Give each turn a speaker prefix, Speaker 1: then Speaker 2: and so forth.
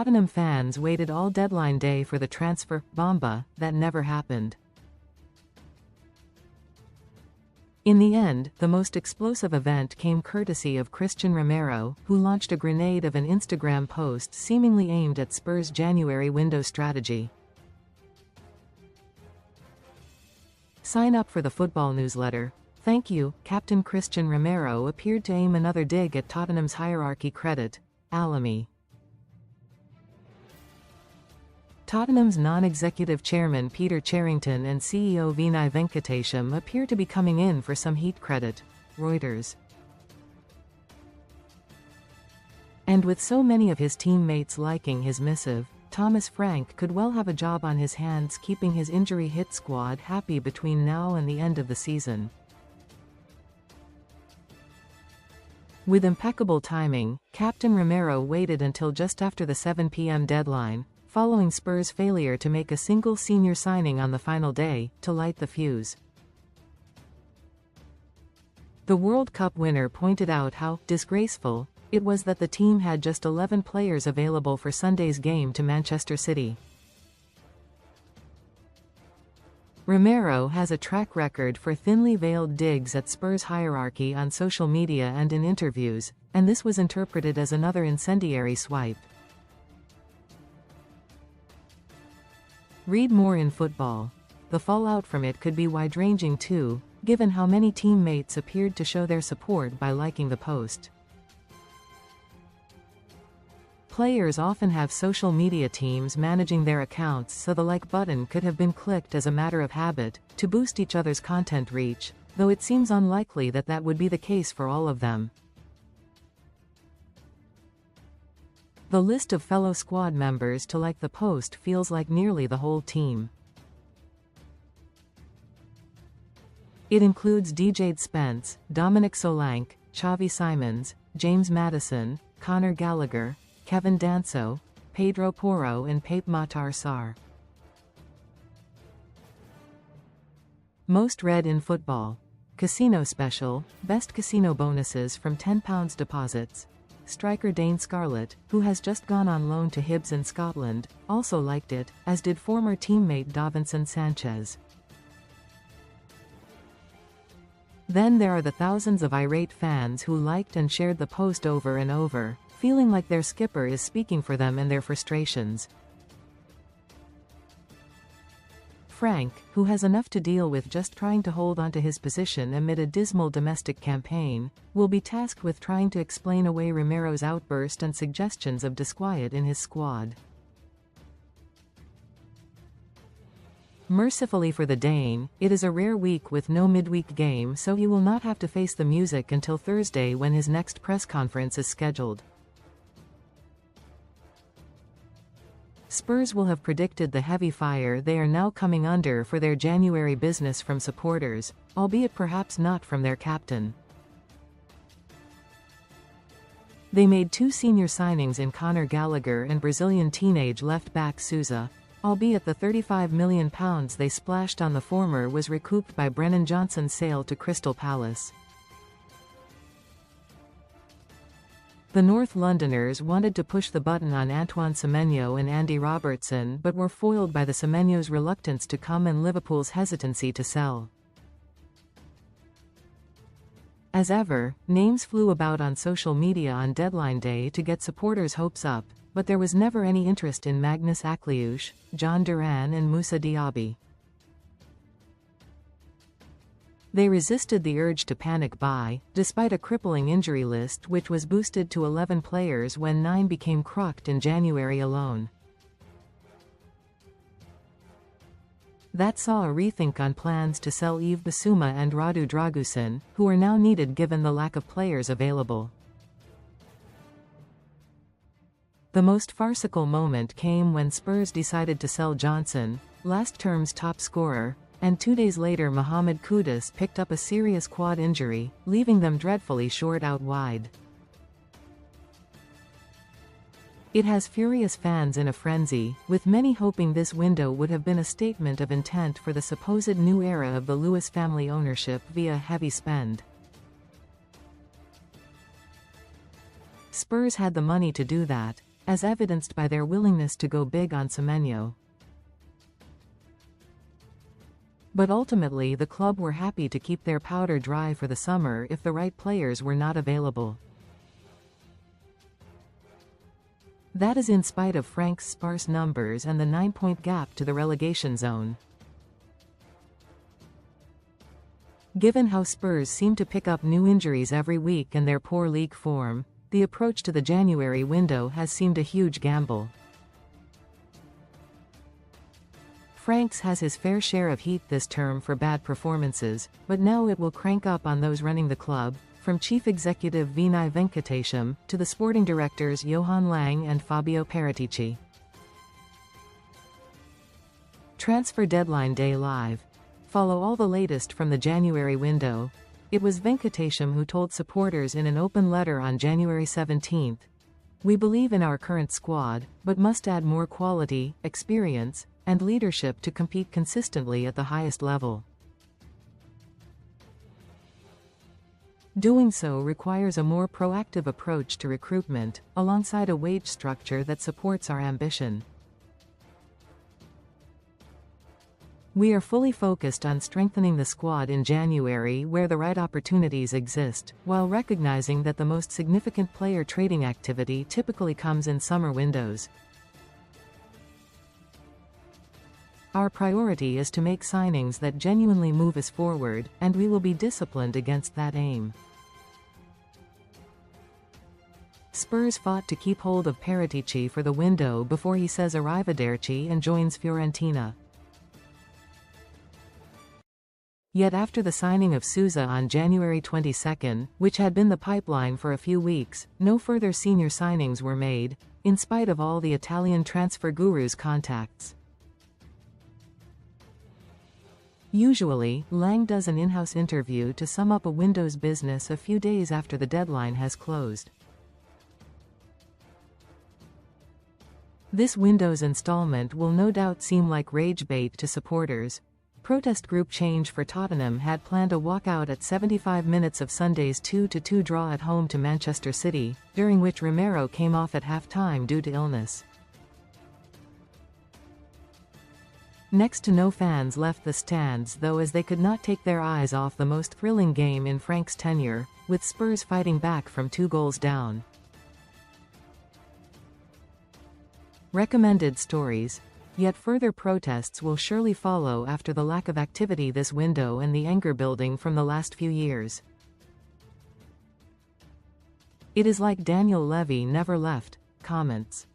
Speaker 1: Tottenham fans waited all deadline day for the transfer bomba that never happened. In the end, the most explosive event came courtesy of Cristian Romero, who launched a grenade of an Instagram post seemingly aimed at Spurs' January window strategy. Sign up for the football newsletter. Thank you. Captain Cristian Romero appeared to aim another dig at Tottenham's hierarchyCredit, Alamy. Tottenham's non-executive chairman Peter Charrington and CEO Vinai Venkatesham appear to be coming in for some heatCredit, Reuters. And with so many of his teammates liking his missive, Thomas Frank could well have a job on his hands keeping his injury-hit squad happy between now and the end of the season. With impeccable timing, Captain Romero waited until just after the 7 p.m. deadline, following Spurs' failure to make a single senior signing on the final day, to light the fuse. The World Cup winner pointed out how disgraceful it was that the team had just 11 players available for Sunday's game to Manchester City. Romero has a track record for thinly veiled digs at Spurs' hierarchy on social media and in interviews, and this was interpreted as another incendiary swipe. Read more in football. The fallout from it could be wide-ranging too, given how many teammates appeared to show their support by liking the post. Players often have social media teams managing their accounts, so the like button could have been clicked as a matter of habit, to boost each other's content reach, though it seems unlikely that that would be the case for all of them. The list of fellow squad members to like the post feels like nearly the whole team. It includes DJ Spence, Dominic Solanke, Xavi Simons, James Maddison, Conor Gallagher, Kevin Danso, Pedro Porro and Pape Matar Sarr. Most read in football. Casino special, best casino bonuses from £10 deposits. Striker Dane Scarlett, who has just gone on loan to Hibs in Scotland, also liked it, as did former teammate Davinson Sanchez. Then there are the thousands of irate fans who liked and shared the post over and over, feeling like their skipper is speaking for them and their frustrations. Frank, who has enough to deal with just trying to hold onto his position amid a dismal domestic campaign, will be tasked with trying to explain away Romero's outburst and suggestions of disquiet in his squad. Mercifully for the Dane, it is a rare week with no midweek game, so he will not have to face the music until Thursday when his next press conference is scheduled. Spurs will have predicted the heavy fire they are now coming under for their January business from supporters, albeit perhaps not from their captain. They made 2 senior signings in Conor Gallagher and Brazilian teenage left-back Sousa, albeit the £35 million they splashed on the former was recouped by Brennan Johnson's sale to Crystal Palace. The North Londoners wanted to push the button on Antoine Semenyo and Andy Robertson but were foiled by the Semenyo's reluctance to come and Liverpool's hesitancy to sell. As ever, names flew about on social media on deadline day to get supporters' hopes up, but there was never any interest in Magnus Akliouche, John Duran and Moussa Diaby. They resisted the urge to panic buy, despite a crippling injury list which was boosted to 11 players when 9 became crocked in January alone. That saw a rethink on plans to sell Yves Bissouma and Radu Dragusin, who are now needed given the lack of players available. The most farcical moment came when Spurs decided to sell Johnson, last term's top scorer, and 2 days later Mohamed Kudus picked up a serious quad injury, leaving them dreadfully short out wide. It has furious fans in a frenzy, with many hoping this window would have been a statement of intent for the supposed new era of the Lewis family ownership via heavy spend. Spurs had the money to do that, as evidenced by their willingness to go big on Semenyo. But ultimately the club were happy to keep their powder dry for the summer if the right players were not available. That is in spite of Frank's sparse numbers and the 9-point gap to the relegation zone. Given how Spurs seem to pick up new injuries every week and their poor league form, the approach to the January window has seemed a huge gamble. Franks has his fair share of heat this term for bad performances, but now it will crank up on those running the club, from Chief Executive Vinai Venkatesham to the sporting directors Johan Lang and Fabio Paratici. Transfer Deadline Day Live. Follow all the latest from the January window. It was Venkatesham who told supporters in an open letter on January 17, "We believe in our current squad, but must add more quality, experience, and leadership to compete consistently at the highest level. Doing so requires a more proactive approach to recruitment, alongside a wage structure that supports our ambition. We are fully focused on strengthening the squad in January where the right opportunities exist, while recognizing that the most significant player trading activity typically comes in summer windows. Our priority is to make signings that genuinely move us forward, and we will be disciplined against that aim." Spurs fought to keep hold of Paratici for the window before he says arrivederci and joins Fiorentina. Yet after the signing of Sousa on January 22, which had been the pipeline for a few weeks, no further senior signings were made, in spite of all the Italian transfer gurus' contacts. Usually, Lang does an in-house interview to sum up a window's business a few days after the deadline has closed. This window's installment will no doubt seem like rage bait to supporters. Protest group Change for Tottenham had planned a walkout at 75 minutes of Sunday's 2-2 draw at home to Manchester City, during which Romero came off at half-time due to illness. Next to no fans left the stands though, as they could not take their eyes off the most thrilling game in Frank's tenure, with Spurs fighting back from 2 goals down. Recommended stories. Yet further protests will surely follow after the lack of activity this window and the anger building from the last few years. It is like Daniel Levy never left. Comments.